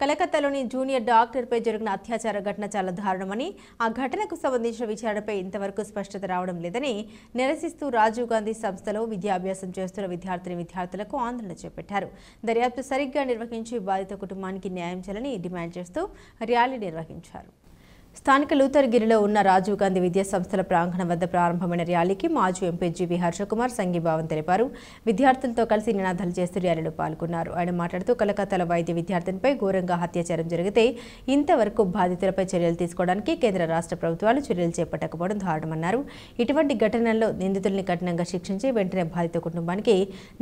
కలకత్తాలోని junior డాక్టర్పై జరిగిన అత్యాచార ఘటన చాలా దారుణమని, ఆ ఘటనకు సంబంధించిన విచారణపై ఇంతవరకు స్పష్టత రావడం లేదని నిరసిస్తూ రాజీవ్ గాంధీ సంస్థలో విద్యాభ్యాసం చేస్తున్న విద్యార్థులకు ఆందోళన చేపట్టారు. దర్యాప్తు సరిగ్గా నిర్వహించి బాధిత కుటుంబానికి న్యాయం చేయాలని డిమాండ్ చేస్తూ ర్యాలీ నిర్వహించారు. స్థానిక లూథర్గిరిలో ఉన్న రాజీవ్ గాంధీ విద్యా సంస్థల ప్రాంగణం వద్ద ప్రారంభమైన ర్యాలీకి మాజీ ఎంపీ జీవీ హర్షకుమార్ సంఘీభావం తెలిపారు. విద్యార్థులతో కలిసి నినాదాలు చేస్తూ ర్యాలీలో పాల్గొన్నారు. ఆయన మాట్లాడుతూ కలకత్తాలో వైద్య విద్యార్థినిపై ఘోరంగా అత్యాచారం జరిగితే ఇంతవరకు బాధితులపై చర్యలు తీసుకోవడానికి కేంద్ర రాష్ట్ర ప్రభుత్వాలు చర్యలు చేపట్టకపోవడం దారుణమన్నారు. ఇటువంటి ఘటనల్లో నిందితుల్ని కఠినంగా శిక్షించి వెంటనే బాధిత కుటుంబానికి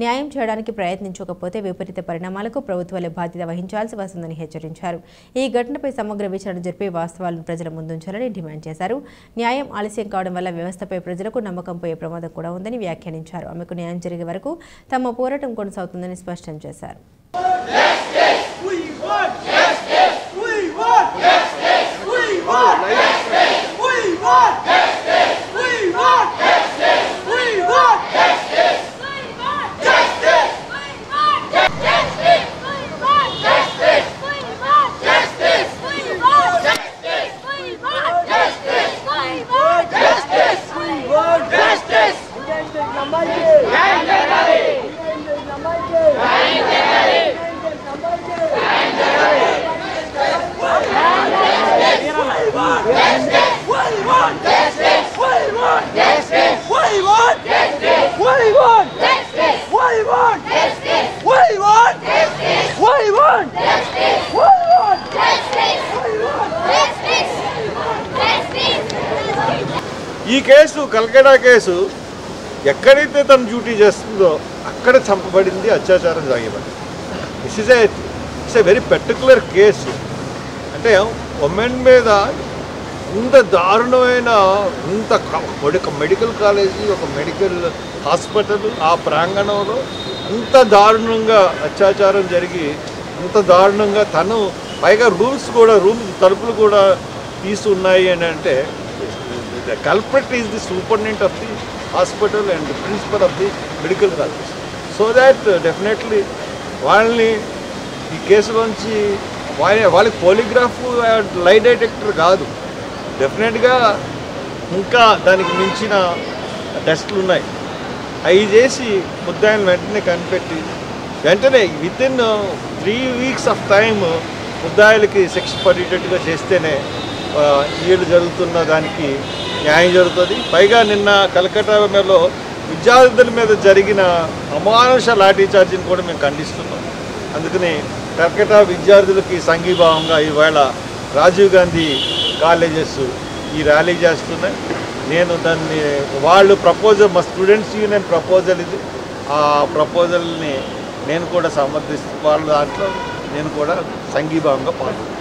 న్యాయం చేయడానికి ప్రయత్నించకపోతే విపరీత పరిణామాలకు ప్రభుత్వాలే బాధ్యత వహించాల్సి వస్తుందని హెచ్చరించారు. ఈ ఘటనపై సమగ్ర విచారణ జరిపి వాస్తవాలను ప్రజల ముందుంచాలని డిమాండ్ చేశారు. న్యాయం ఆలస్యం కావడం వల్ల వ్యవస్థపై ప్రజలకు నమ్మకం పోయే ప్రమాదం కూడా ఉందని వ్యాఖ్యానించారు. ఆమెకు న్యాయం జరిగే వరకు తమ పోరాటం కొనసాగుతుందని స్పష్టం చేశారు. ఈ కేసు కల్కటా కేసు ఎక్కడైతే తన డ్యూటీ చేస్తుందో అక్కడ చంపబడింది, అత్యాచారం సాగిపడింది. It's a very particular case. అంటే ఉమెన్ మీద ఇంత దారుణమైన ఒక మెడికల్ కాలేజీ, ఒక మెడికల్ హాస్పిటల్, ఆ ప్రాంగణంలో అంత దారుణంగా అత్యాచారం జరిగి అంత దారుణంగా తను పైగా రూమ్ తలుపులు కూడా తీసి ఉన్నాయి అని అంటే the culprit is the superintendent of the hospital and the principal of the medical college. So that definitely వాళ్ళని ఈ కేసులోంచి వాళ్ళకి పాలిగ్రాఫ్ లై డిటెక్టర్ కాదు, డెఫినెట్గా ఇంకా దానికి మించిన టెస్టులు ఉన్నాయి. అవి చేసి ముద్దాయిని వెంటనే కనిపెట్టి వెంటనే వితిన్ 3 weeks ఆఫ్ టైమ్ ముద్దాయిలకి శిక్ష పడేటట్టుగా చేస్తేనే ఈడు జరుగుతున్న దానికి న్యాయం జరుగుతుంది. పైగా నిన్న కలకట్టాలో విద్యార్థుల మీద జరిగిన అమానుష లాఠీ చార్జీని కూడా మేము ఖండిస్తున్నాం. అందుకని కలకట్టా విద్యార్థులకి సంఘీభావంగా ఈవేళ రాజీవ్ గాంధీ కాలేజెస్ ఈ ర్యాలీ చేస్తున్నాయి. నేను దాన్ని వాళ్ళు ప్రపోజల్, మా స్టూడెంట్స్ యూనియన్ ప్రపోజల్ ఇది, ఆ ప్రపోజల్ని నేను కూడా సమర్థిస్తూ వాళ్ళ దాంట్లో నేను కూడా సంఘీభావంగా పాల్గొన్నాను.